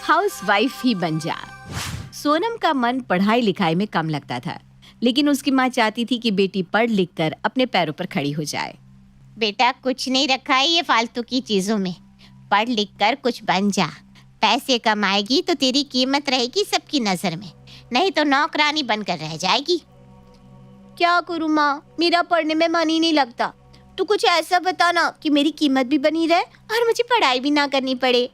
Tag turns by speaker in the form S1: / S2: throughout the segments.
S1: Housewife ही बन जा। सोनम का मन पढ़ाई लिखाई में कम लगता था, लेकिन उसकी माँ चाहती थी कि बेटी पढ़ लिख कर अपने पैरों पर खड़ी हो जाए।
S2: बेटा कुछ नहीं रखा है ये फालतू की चीजों में, पढ़ लिख कर कुछ बन जा। पैसे कमाएगी तो तेरी कीमत रहेगी सबकी नजर में, नहीं तो नौकरानी बनकर रह जाएगी।
S1: क्या करूँ माँ, मेरा पढ़ने में मन ही नहीं लगता। तू कुछ ऐसा बता ना कि मेरी कीमत भी बनी रहे और मुझे पढ़ाई भी ना करनी पड़े।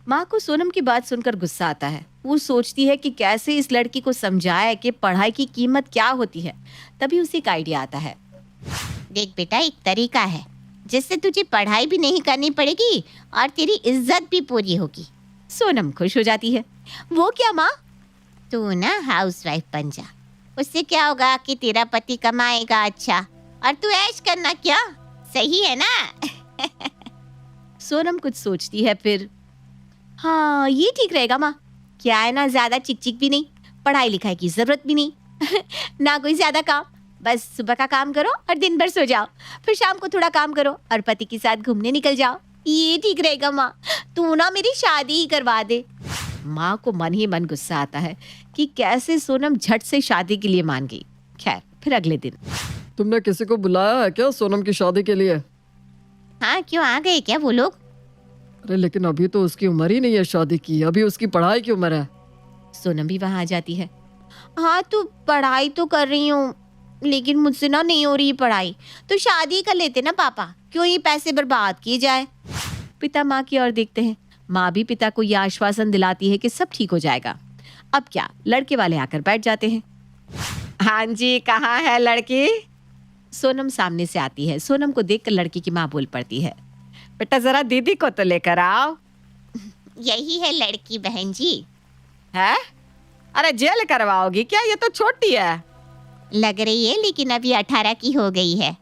S1: माँ को सोनम की बात सुनकर गुस्सा आता है। वो सोचती है कि कैसे इस लड़की को समझाए कि पढ़ाई की कीमत क्या होती है। तभी उसे एक आइडिया आता है।
S2: देख बेटा, एक तरीका है जिससे तुझे पढ़ाई भी नहीं करनी पड़ेगी और तेरी इज्जत भी पूरी होगी।
S1: सोनम खुश हो जाती है। वो क्या माँ?
S2: तू ना हाउसवाइफ बन जा। उससे क्या होगा कि तेरा पति कमाएगा अच्छा और तू ऐश करना। क्या सही है ना?
S1: सोनम कुछ सोचती है, फिर हाँ ये ठीक रहेगा माँ। क्या है ना, ज्यादा चिक चिक भी नहीं, पढ़ाई लिखाई की जरूरत भी नहीं ना कोई ज्यादा काम। बस सुबह का काम करो और दिन भर सो जाओ, फिर शाम को थोड़ा काम करो और पति के साथ घूमने निकल जाओ। ये ठीक रहेगा माँ, तू ना मेरी शादी ही करवा दे। माँ को मन ही मन गुस्सा आता है कि कैसे सोनम झट से शादी के लिए मान गई। खैर, फिर अगले दिन।
S3: तुमने किसी को बुलाया है क्या सोनम की शादी के लिए?
S2: हाँ, क्यों आ गए क्या वो लोग?
S3: अरे लेकिन अभी तो उसकी उम्र ही नहीं है शादी की, अभी उसकी पढ़ाई की उम्र है।
S1: सोनम भी वहां आ जाती है। हाँ तो पढ़ाई तो कर रही हूँ, लेकिन मुझसे ना नहीं हो रही पढ़ाई, तो शादी कर लेते ना पापा, क्यों ही पैसे बर्बाद किए जाए। पिता माँ की ओर देखते हैं। माँ भी पिता को यह आश्वासन दिलाती है कि सब ठीक हो जाएगा। अब क्या, लड़के वाले आकर बैठ जाते हैं। हाँ जी, कहाँ है लड़की? सोनम सामने से आती है। सोनम को देखकर लड़की की माँ बोल पड़ती है, बेटा जरा दीदी को तो लेकर आओ।
S2: यही है लड़की बहन जी।
S1: है? अरे जेल करवाओगी क्या? ये तो छोटी है।
S2: लग रही है, लेकिन अभी 18 की हो गई है।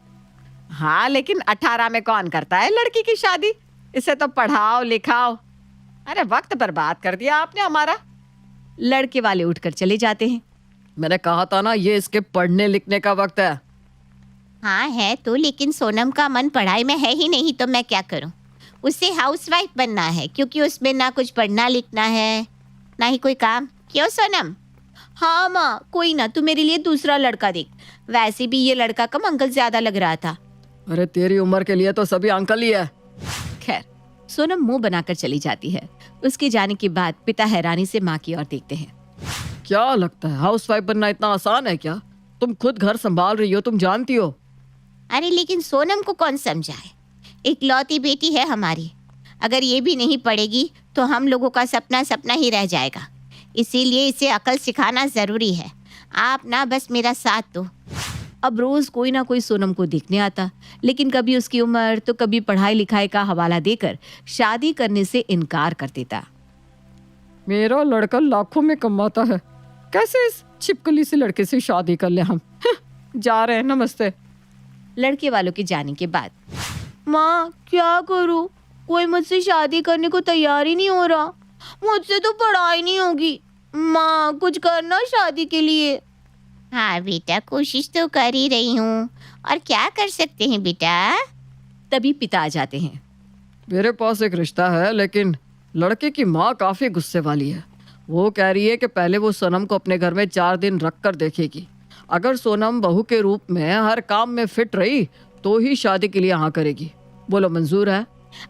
S1: हाँ, लेकिन 18 में कौन करता है लड़की की शादी? इसे तो पढ़ाओ लिखाओ। अरे वक्त बर्बाद कर दिया आपने हमारा। लड़के वाले उठकर चले जाते हैं।
S3: मैंने कहा था ना, ये इसके पढ़ने लिखने का वक्त है।
S2: हाँ है तो, लेकिन सोनम का मन पढ़ाई में है ही नहीं, तो मैं क्या करूं? उसे हाउसवाइफ बनना है, क्योंकि उसमें ना कुछ पढ़ना लिखना है ना ही कोई काम। क्यों सोनम?
S1: हाँ माँ, कोई ना, तू मेरे लिए दूसरा लड़का देख। वैसे भी ये लड़का कम अंकल ज्यादा लग रहा था।
S3: अरे तेरी उम्र के लिए तो सभी अंकल ही है।
S1: खैर, सोनम मुंह बनाकर चली जाती है। उसके जाने के बाद पिता हैरानी से माँ की ओर देखते हैं।
S3: क्या लगता है हाउसवाइफ बनना इतना आसान है क्या? तुम खुद घर संभाल रही हो, तुम जानती हो।
S2: अरे लेकिन सोनम को कौन समझाए? इकलौती बेटी है हमारी, अगर ये भी नहीं पढ़ेगी तो हम लोगों का सपना सपना ही रह जाएगा। इसीलिए इसे अकल सिखाना जरूरी है। आप ना बस मेरा साथ दो।
S1: अब रोज कोई ना कोई सोनम को देखने आता, लेकिन कभी उसकी उम्र तो कभी पढ़ाई लिखाई का हवाला देकर शादी करने से इनकार कर देता।
S3: मेरा लड़का लाखों में कमाता है, कैसे इस छिपकली से लड़के से शादी कर ले हम? जा रहे हैं, नमस्ते।
S1: लड़के वालों के जाने के बाद, माँ क्या करूँ, कोई मुझसे शादी करने को तैयार ही नहीं हो रहा। मुझसे तो पढ़ाई नहीं होगी। माँ कुछ करना शादी के लिए।
S2: हाँ बेटा, कोशिश तो कर ही रही हूँ, और क्या कर सकते हैं बेटा?
S1: तभी पिता आ जाते हैं।
S3: मेरे पास एक रिश्ता है, लेकिन लड़के की माँ काफी गुस्से वाली है। वो कह रही है कि पहले वो सोनम को अपने घर में 4 दिन रख कर देखेगी। अगर सोनम बहू के रूप में हर काम में फिट रही तो ही शादी के लिए हाँ करेगी। बोलो मंजूर है?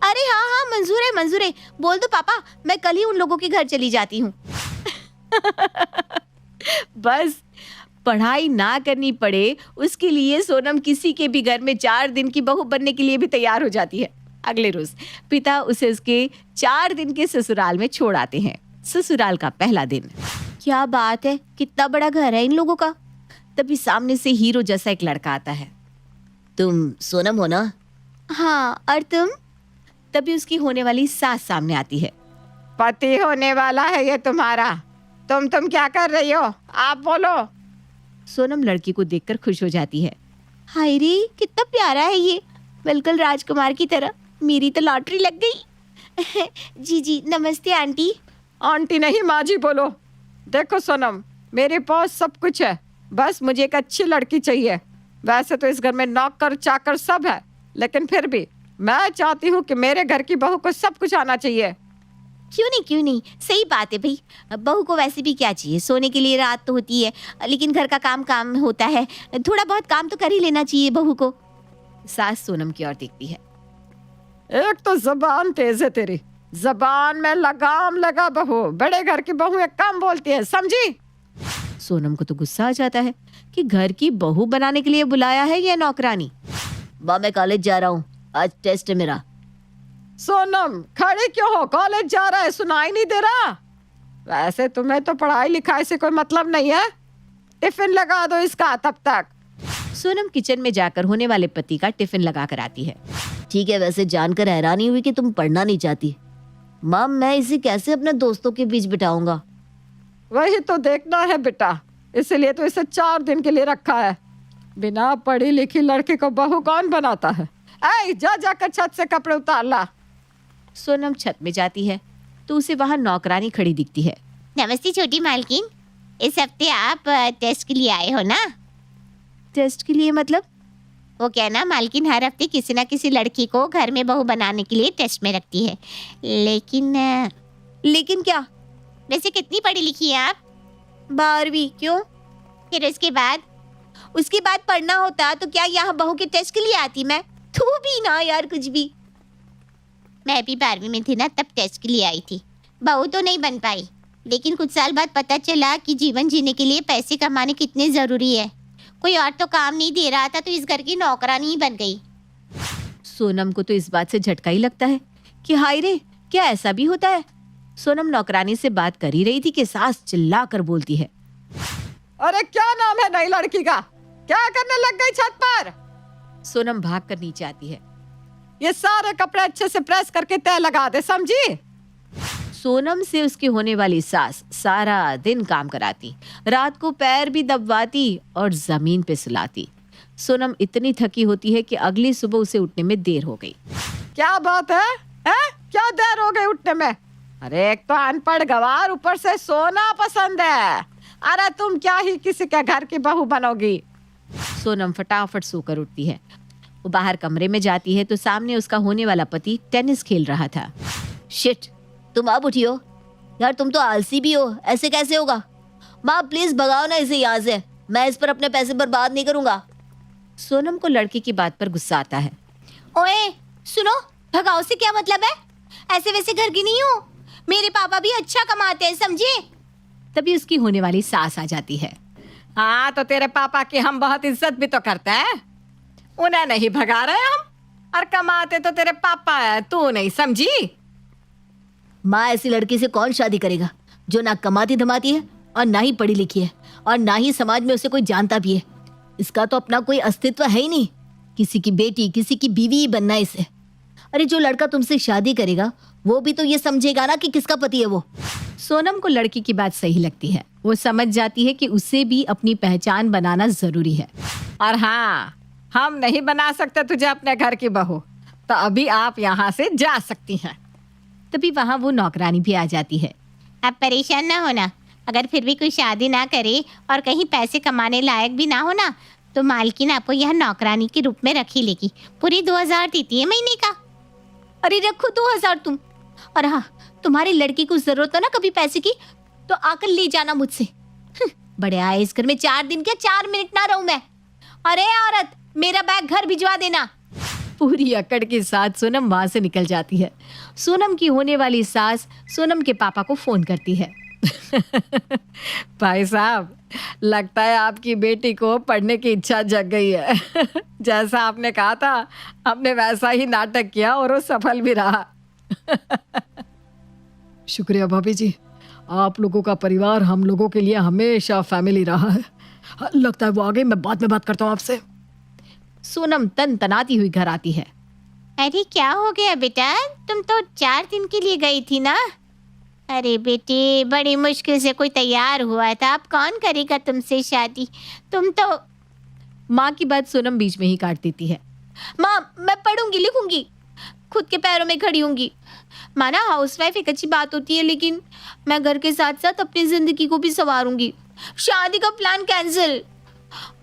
S1: अरे हाँ हाँ, मंजूर है मंजूर है। बोल दो पापा, मैं कल ही उन लोगों के घर चली जाती हूँ। बस पढ़ाई ना करनी पड़े, उसके लिए सोनम किसी के भी घर में 4 दिन की बहू बनने के लिए भी तैयार हो जाती है। अगले रोज पिता उसे उसके 4 दिन के ससुराल में छोड़ आते हैं। ससुराल का पहला दिन। क्या बात है, कितना बड़ा घर है इन लोगों का। तभी सामने से हीरो जैसा एक लड़का आता है।
S4: तुम सोनम हो ना?
S1: हाँ, और तुम? तभी उसकी होने वाली सास सामने आती है।
S5: पति होने वाला है ये तुम्हारा। तुम क्या कर रही हो, आप बोलो।
S1: सोनम लड़की को देखकर खुश हो जाती है। हाय रे, कितना प्यारा है ये, बिल्कुल राजकुमार की तरह। मेरी तो लॉटरी लग गई। जी जी, नमस्ते आंटी।
S5: आंटी नहीं, माँ जी बोलो। देखो सोनम, मेरे पास सब कुछ है, बस मुझे एक अच्छी लड़की चाहिए। वैसे तो इस घर में नौकर चाकर सब है, लेकिन फिर भी मैं चाहती हूँ कि मेरे घर की बहू को सब कुछ आना चाहिए।
S2: क्यों नहीं, सही बात है भाई। बहू को वैसे भी क्या चाहिए, सोने के लिए रात तो होती है, लेकिन घर का काम होता है, थोड़ा बहुत काम तो कर ही लेना चाहिए बहू को।
S1: सास सोनम की ओर देखती है।
S5: एक तो जबान तेज है तेरी, जबान में लगाम लगा बहू, बड़े घर की बहू एक कम बोलती है, समझी?
S1: सोनम को तो गुस्सा आ जाता है कि घर की बहू बनाने के लिए बुलाया है या नौकरानी।
S4: माँ मैं कॉलेज जा रहा हूँ, आज टेस्ट है मेरा।
S5: सोनम खड़ी क्यों हो, कॉलेज जा रहा है, सुनाई नहीं दे रहा? वैसे तुम्हें तो पढ़ाई लिखाई से कोई मतलब नहीं है, टिफिन लगा दो इसका तब तक।
S1: सोनम किचन में जाकर होने वाले पति का टिफिन लगा कर आती है।
S4: ठीक है, वैसे जानकर हैरानी हुई कि तुम पढ़ना नहीं चाहती। माँ मैं इसे कैसे अपने दोस्तों के बीच बिठाऊंगा?
S5: वही तो देखना है बेटा, इसलिए तो इसे 4 दिन के लिए रखा है। बिना पढ़ी लिखी लड़की को बहू कौन बनाता है? ऐ जा जाकर छत से कपड़े उतार ला।
S1: सोनम छत में जाती है तो उसे वहां नौकरानी खड़ी दिखती है।
S2: नमस्ते छोटी मालकिन, इस हफ्ते आप टेस्ट के लिए आए हो ना?
S1: टेस्ट के लिए मतलब?
S2: वो क्या ना मालकिन हर हफ्ते किसी ना किसी लड़की को घर में बहू बनाने के लिए टेस्ट में रखती है।
S1: लेकिन क्या?
S2: वैसे कितनी पढ़ी लिखी है आप?
S1: 12वीं। क्यों?
S2: फिर
S1: उसके बाद पढ़ना होता तो क्या यहाँ बहू के टेस्ट के लिए आती मैं? तू भी ना यार कुछ भी।
S2: मैं भी 12वीं में थी ना, तब टेस्ट के लिए आई थी। बहू तो नहीं बन पाई, लेकिन कुछ साल बाद पता चला कि जीवन जीने के लिए पैसे कमाने कितने जरूरी है। कोई और तो काम नहीं दे रहा था, तो इस घर की नौकरानी ही बन गई।
S1: सोनम को तो इस बात से झटका ही लगता है कि हाय रे, क्या ऐसा भी होता है? सोनम नौकरानी से बात कर ही रही थी कि सास चिल्ला कर बोलती है।
S5: अरे क्या नाम है नई लड़की का, क्या करने लग गई छत पर?
S1: सोनम भाग कर नीचे आती है।
S5: ये सारे कपड़े अच्छे से प्रेस करके तय लगा दे, समझी?
S1: सोनम से उसकी होने वाली सास सारा दिन काम कराती, रात को पैर भी दबवाती और जमीन पे सुलाती। सोनम इतनी थकी होती है कि अगली सुबह उसे उठने में देर हो गई।
S5: क्या बात है? क्या देर हो गई उठने में? अरे एक तो अनपढ़ गवार, ऊपर से सोना पसंद है। अरे तुम क्या ही किसी के घर की बहू बनोगी?
S1: सोनम फटाफट सोकर उठती है। वो बाहर कमरे में जाती है तो सामने उसका होने वाला पति टेनिस खेल रहा था।
S4: शिट, तुम आप उठी हो यार, तुम तो आलसी भी हो, ऐसे कैसे होगा? माँ प्लीज भगाओ ना इसे यहाँ से, मैं इस पर अपने पैसे बर्बाद नहीं करूंगा।
S1: सोनम को लड़की की बात पर गुस्सा आता है।
S2: ओए सुनो, भगाओ से क्या मतलब है? ऐसे वैसे घर की नहीं हूँ, मेरे पापा भी अच्छा कमाते हैं, समझे?
S1: तभी उसकी होने वाली सास आ जाती है।
S5: हाँ तो तेरे पापा की हम बहुत इज्जत भी तो करते हैं, उन्हें नहीं भगा रहे हम, और कमाते तो तेरे पापा है, तू नहीं समझी?
S4: माँ ऐसी लड़की से कौन शादी करेगा जो ना कमाती धमाती है और ना ही पढ़ी लिखी है और ना ही समाज में उसे कोई जानता भी है। इसका तो अपना कोई अस्तित्व है ही नहीं, किसी की बेटी किसी की बीवी ही बनना है इसे। अरे जो लड़का तुमसे शादी करेगा वो भी तो ये समझेगा ना कि किसका पति है वो।
S1: सोनम को लड़की की बात सही लगती है। वो समझ जाती है कि उसे भी अपनी पहचान बनाना जरूरी है।
S5: और हाँ, हम नहीं बना सकते तुझे अपने घर की बहू, तो अभी आप यहाँ से जा सकती हैं।
S1: तभी वहाँ वो नौकरानी भी आ जाती है।
S2: आप परेशान ना होना, अगर फिर भी कोई शादी ना करे और कहीं पैसे कमाने लायक भी ना हो ना, तो मालकिन आपको यहाँ नौकरानी के रूप में रख ही लेगी। पूरी 2000 देती है महीने का।
S1: अरे रखो 2000 तुम। और हाँ, तुम्हारी लड़की को जरूरत हो ना कभी पैसे की तो आकर ले जाना मुझसे। बड़े आए इस घर में 4 दिन क्या 4 मिनट ना रहूं मैं। अरे औरत, मेरा बैग घर भिजवा देना। पूरी अकड़ के साथ सोनम वहां से निकल जाती है। सोनम की होने वाली सास सोनम के पापा को फोन करती है।
S5: भाई साहब, लगता है आपकी बेटी को पढ़ने की इच्छा जग गई है। जैसा आपने कहा था हमने वैसा ही नाटक किया और वो सफल भी रहा।
S3: शुक्रिया भाभी जी, आप लोगों का परिवार हम लोगों के लिए हमेशा फैमिली रहा है। लगता है वो आ गई, मैं बाद में बात करता हूँ आपसे।
S1: सोनम तनाती हुई घर आती है।
S2: अरे क्या हो गया बेटा, तुम तो 4 दिन के लिए गई थी ना? अरे बेटे, बड़ी मुश्किल से कोई तैयार हुआ था, अब कौन करेगा तुमसे शादी? तुम तो।
S1: माँ की बात सोनम बीच में ही काट देती है। माँ मैं पढ़ूंगी लिखूंगी, खुद के पैरों में खड़ी होंगी। माँ ना हाउसवाइफ एक अच्छी बात होती है, लेकिन मैं घर के साथ साथ अपनी जिंदगी को भी संवारूंगी। शादी का प्लान कैंसिल।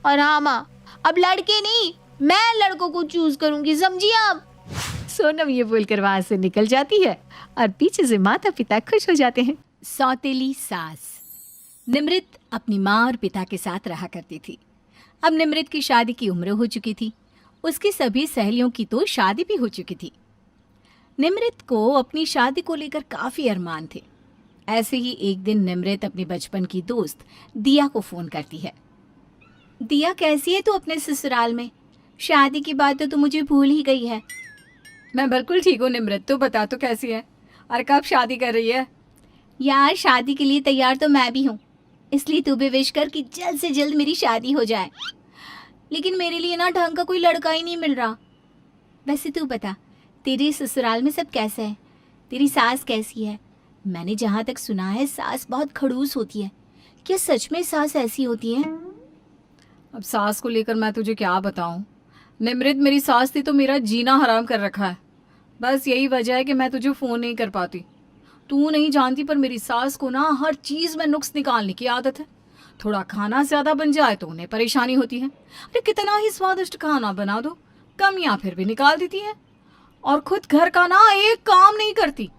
S1: और हाँ माँ, अब लड़के नहीं, मैं लड़कों को चूज करूंगी, समझिए आप?
S4: सोनम ये बोलकर वहां से निकल जाती है और पीछे से माता पिता खुश हो जाते हैं।
S6: सौतेली सास। निमृत अपनी माँ और पिता के साथ रहा करती थी। अब निमृत की शादी की उम्र हो चुकी थी। उसकी सभी सहेलियों की तो शादी भी हो चुकी थी। निमृत को अपनी शादी को लेकर काफ़ी अरमान थे। ऐसे ही एक दिन निमृत अपनी बचपन की दोस्त दिया को फ़ोन करती है। दिया, कैसी है तू अपने ससुराल में? शादी की बात तो तू मुझे भूल ही गई है।
S7: मैं बिल्कुल ठीक हूँ निमृत, तू बता तू कैसी है और कब शादी कर रही है?
S6: यार, शादी के लिए तैयार तो मैं भी हूँ, इसलिए तू भी विश कर कि जल्द से जल्द मेरी शादी हो जाए। लेकिन मेरे लिए ना ढंग का कोई लड़का ही नहीं मिल रहा। वैसे तू बता, तेरे ससुराल में सब कैसे है? तेरी सास कैसी है? मैंने जहाँ तक सुना है सास बहुत खड़ूस होती है। क्या सच में सास ऐसी होती है?
S7: अब सास को लेकर मैं तुझे क्या बताऊँ निमृत, मेरी सास थी तो मेरा जीना हराम कर रखा है। बस यही वजह है कि मैं तुझे फ़ोन नहीं कर पाती। तू नहीं जानती पर मेरी सास को ना हर चीज़ में नुक्स निकालने की आदत है। थोड़ा खाना ज़्यादा बन जाए तो उन्हें परेशानी होती है। अरे कितना ही स्वादिष्ट खाना बना दो, कमियाँ फिर भी निकाल देती है। और खुद घर का ना एक काम नहीं करती,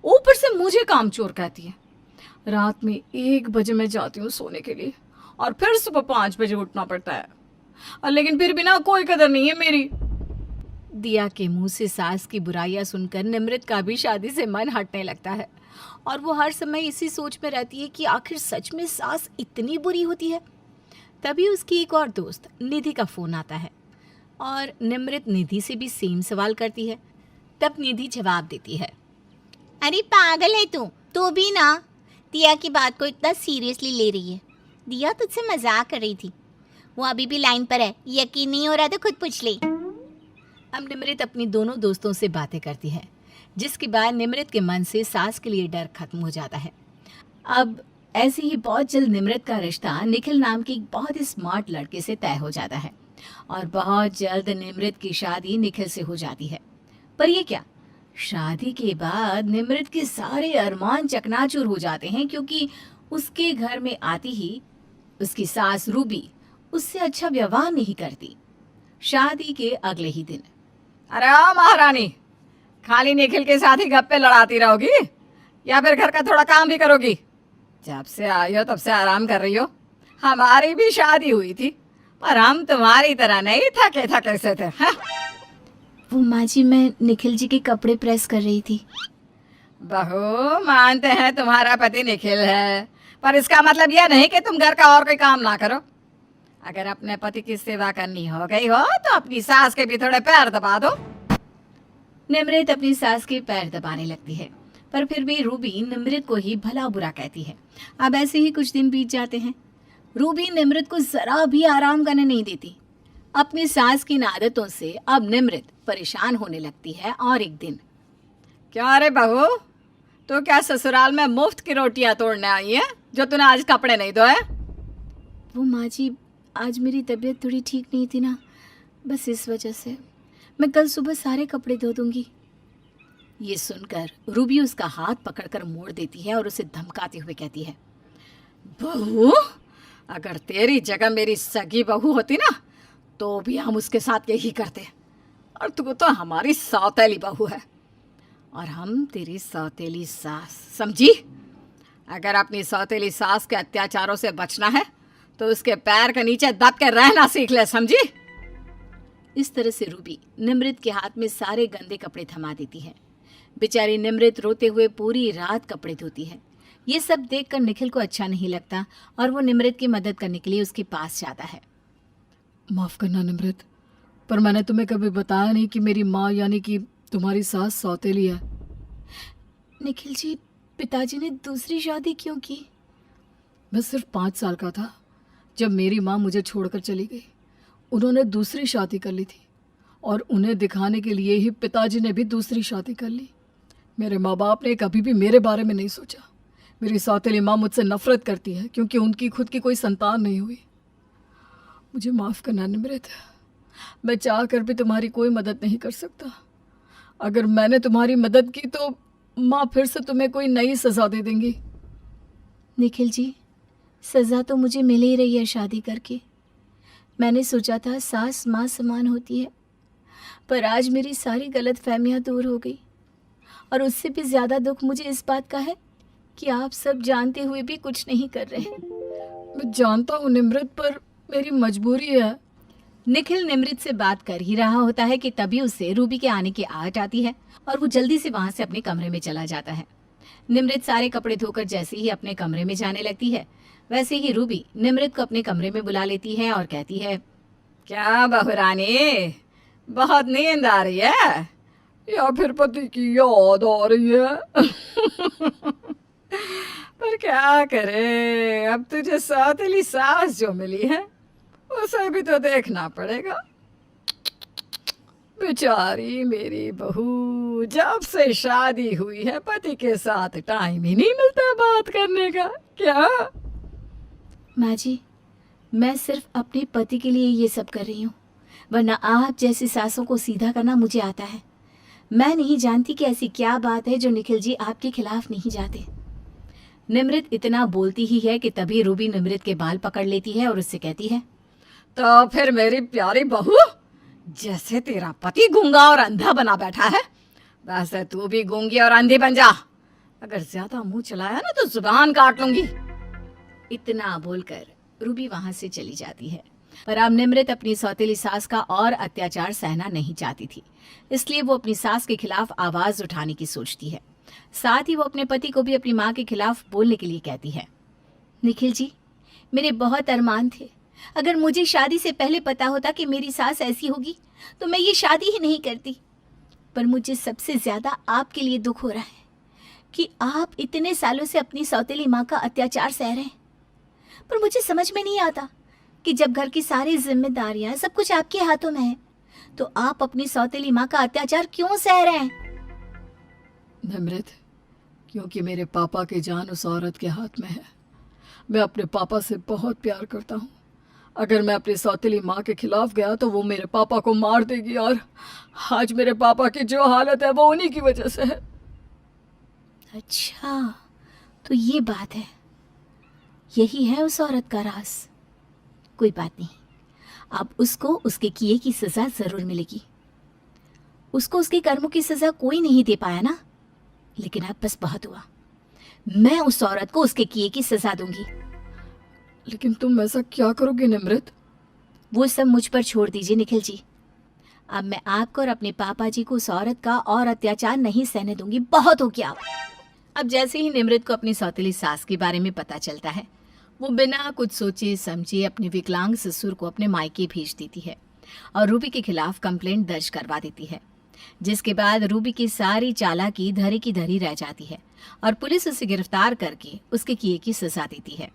S7: ऊपर से मुझे काम चोर कहती है। रात में 1 बजे मैं जाती हूँ सोने के लिए और फिर सुबह 5 बजे उठना पड़ता है। और लेकिन फिर भी ना कोई कदर नहीं है मेरी।
S6: दिया के मुंह से सास की बुराइयां सुनकर निमृत का भी शादी से मन हटने लगता है और वो हर समय इसी सोच में रहती है कि आखिर सच में सास इतनी बुरी होती है। तभी उसकी एक और दोस्त निधि का फ़ोन आता है और निमृत निधि से भी सेम सवाल करती है। तब निधि जवाब देती है,
S2: अरे पागल है तू भी ना दिया की बात को इतना सीरियसली ले रही है। दिया तुझसे मजाक कर रही थी, वो अभी भी लाइन पर है। यकीन नहीं हो रहा तो खुद पूछ ले।
S6: अब निमृत अपनी दोनों दोस्तों से बातें करती है, जिसके बाद निमृत के मन से सास के लिए डर खत्म हो जाता है। अब ऐसे ही बहुत जल्द निमृत का रिश्ता निखिल नाम के एक बहुत ही स्मार्ट लड़के से तय हो जाता है और बहुत जल्द निमृत की शादी निखिल से हो जाती है। पर ये क्या, शादी के बाद निमृत के सारे अरमान चकनाचूर हो जाते हैं, क्योंकि उसके घर में आती ही उसकी सास रूबी उससे अच्छा व्यवहार नहीं करती। शादी के अगले ही दिन,
S7: अरे महारानी, खाली निखिल के साथ ही गप्पे लड़ाती रहोगी या फिर घर का थोड़ा काम भी करोगी? जब से आई हो तब से आराम कर रही हो। हमारी भी शादी हुई थी पर हम तुम्हारी तरह नहीं थके से थे। हाँ?
S6: वो माँ जी, मैं निखिल जी के कपड़े प्रेस कर रही थी।
S7: बहू, मानते हैं तुम्हारा पति निखिल है, पर इसका मतलब यह नहीं कि तुम घर का और कोई काम ना करो। अगर अपने पति की सेवा करनी हो गई हो तो अपनी सास के भी थोड़े पैर दबा दो।
S6: निमृत अपनी सास के पैर दबाने लगती है, पर फिर भी रूबी निमृत को ही भला बुरा कहती है। अब ऐसे ही कुछ दिन बीत जाते हैं। रूबी निमृत को जरा भी आराम करने नहीं देती। अपनी सास की इन आदतों से अब निमृत परेशान होने लगती है और एक दिन,
S7: क्या रे बहू, तो क्या ससुराल में मुफ्त की रोटियां तोड़ने आई है जो तूने आज कपड़े नहीं धोए?
S6: वो माँ जी, आज मेरी तबीयत थोड़ी ठीक नहीं थी ना, बस इस वजह से। मैं कल सुबह सारे कपड़े धो दूंगी। ये सुनकर रूबी उसका हाथ पकड़कर मोड़ देती है और उसे धमकाते हुए कहती है,
S7: बहू, अगर तेरी जगह मेरी सगी बहू होती ना तो भी हम उसके साथ यही करते। और तू तो हमारी सौतेली बहू है और हम तेरी सौतेली सास, समझी? अगर अपनी सौतेली सास के अत्याचारों से बचना है तो उसके पैर के नीचे दब के रहना सीख ले, समझी?
S6: इस तरह से रूबी निमृत के हाथ में सारे गंदे कपड़े थमा देती है। बेचारी निमृत रोते हुए पूरी रात कपड़े धोती है। ये सब देखकर निखिल को अच्छा नहीं लगता और वो निमृत की मदद करने के लिए उसके पास जाता है।
S7: माफ करना निमृत, पर मैंने तुम्हें कभी बताया नहीं कि मेरी माँ यानी कि तुम्हारी सास सौतेली है।
S6: निखिल जी, पिताजी ने दूसरी शादी क्यों की?
S7: मैं सिर्फ 5 साल का था जब मेरी माँ मुझे छोड़कर चली गई। उन्होंने दूसरी शादी कर ली थी और उन्हें दिखाने के लिए ही पिताजी ने भी दूसरी शादी कर ली। मेरे माँ बाप ने कभी भी मेरे बारे में नहीं सोचा। मेरी सौतेली माँ मुझसे नफरत करती है क्योंकि उनकी खुद की कोई संतान नहीं हुई। मुझे माफ़ करना निमृत, मैं चाह कर भी तुम्हारी कोई मदद नहीं कर सकता। अगर मैंने तुम्हारी मदद की तो माँ फिर से तुम्हें कोई नई सज़ा दे देंगी।
S6: निखिल जी, सज़ा तो मुझे मिल ही रही है शादी करके। मैंने सोचा था सास माँ समान होती है, पर आज मेरी सारी गलतफहमियां दूर हो गई और उससे भी ज्यादा दुख मुझे इस बात का है कि आप सब जानते हुए भी कुछ नहीं कर रहे।
S7: मैं जानता हूँ निम्रत, पर मेरी मजबूरी है।
S6: निखिल निम्रत से बात कर ही रहा होता है कि तभी उसे रूबी के आने की आहट आती है और वो जल्दी से वहां से अपने कमरे में चला जाता है। निम्रत सारे कपड़े धोकर जैसे ही अपने कमरे में जाने लगती है, वैसे ही रूबी निम्रत को अपने कमरे में बुला लेती है और कहती है,
S7: क्या बहू रानी, बहुत नींद आ रही है या फिर पति की याद आ रही है? पर क्या करे, अब तुझे सौतेली सास जो मिली है उसे भी तो देखना पड़ेगा। बेचारी मेरी बहू, जब से शादी हुई है पति के साथ टाइम ही नहीं मिलता बात करने का। क्या
S6: माँ जी, मैं सिर्फ अपने पति के लिए ये सब कर रही हूँ, वरना आप जैसी सासों को सीधा करना मुझे आता है। मैं नहीं जानती कि ऐसी क्या बात है जो निखिल जी आपके खिलाफ नहीं जाते। निम्रत इतना बोलती ही है कि तभी रूबी निम्रत के बाल पकड़ लेती है और उससे कहती है,
S7: तो फिर मेरी प्यारी बहू, जैसे तेरा पति गूंगा और अंधा बना बैठा है, वैसे तू भी गूंगी और अंधी बन जा। अगर ज्यादा मुंह चलाया ना तो जुबान काट लूंगी।
S6: इतना बोलकर रूबी वहां से चली जाती है। पर अब निम्रत अपनी सौतेली सास का और अत्याचार सहना नहीं चाहती थी, इसलिए वो अपनी सास के खिलाफ आवाज उठाने की सोचती है। साथ ही वो अपने पति को भी अपनी माँ के खिलाफ बोलने के लिए कहती है, निखिल जी, मेरे बहुत अरमान थे। अगर मुझे शादी से पहले पता होता कि मेरी सास ऐसी होगी तो मैं ये शादी ही नहीं करती। पर मुझे सबसे ज्यादा आपके लिए दुख हो रहा है कि आप इतने सालों से अपनी सौतेली माँ का अत्याचार सह रहे हैं। पर मुझे समझ में नहीं आता कि जब घर की सारी जिम्मेदारियां सब कुछ आपके हाथों में है तो आप अपनी सौतेली माँ का अत्याचार क्यों सह रहे हैं।
S7: निम्रत, क्योंकि मेरे पापा की जान उस औरत के हाथ में है। मैं अपने पापा से बहुत प्यार करता हूँ। अगर मैं अपनी सौतेली माँ के खिलाफ गया तो वो मेरे पापा को मार देगी और आज मेरे पापा की जो हालत है वो उन्हीं की वजह से है।
S6: अच्छा, तो ये बात है, यही है उस औरत का राज। कोई बात नहीं, अब उसको उसके किए की सजा जरूर मिलेगी। उसको उसके कर्मों की सजा कोई नहीं दे पाया ना, लेकिन अब बस बहुत हुआ। मैं उस औरत को उसके किए की सजा दूंगी।
S7: लेकिन तुम ऐसा क्या करोगे निम्रत?
S6: वो सब मुझ पर छोड़ दीजिए निखिल जी। अब मैं आपको और अपने पापा जी को उस औरत का और अत्याचार नहीं सहने दूंगी। बहुत हो गया। अब जैसे ही निम्रत को अपनी सौतेली सास के बारे में पता चलता है, वो बिना कुछ सोचे समझे अपने विकलांग ससुर को अपने मायके भेज देती है और रूबी के खिलाफ कंप्लेंट दर्ज करवा देती है। जिसके बाद रूबी की सारी चालाकी धरी की धरी रह जाती है और पुलिस उसे गिरफ्तार करके उसके किए की सजा देती है।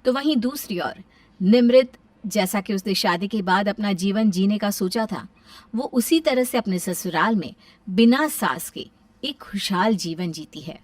S6: तो वहीं दूसरी ओर निम्रत, जैसा कि उसने शादी के बाद अपना जीवन जीने का सोचा था, वो उसी तरह से अपने ससुराल में बिना सास के एक खुशहाल जीवन जीती है।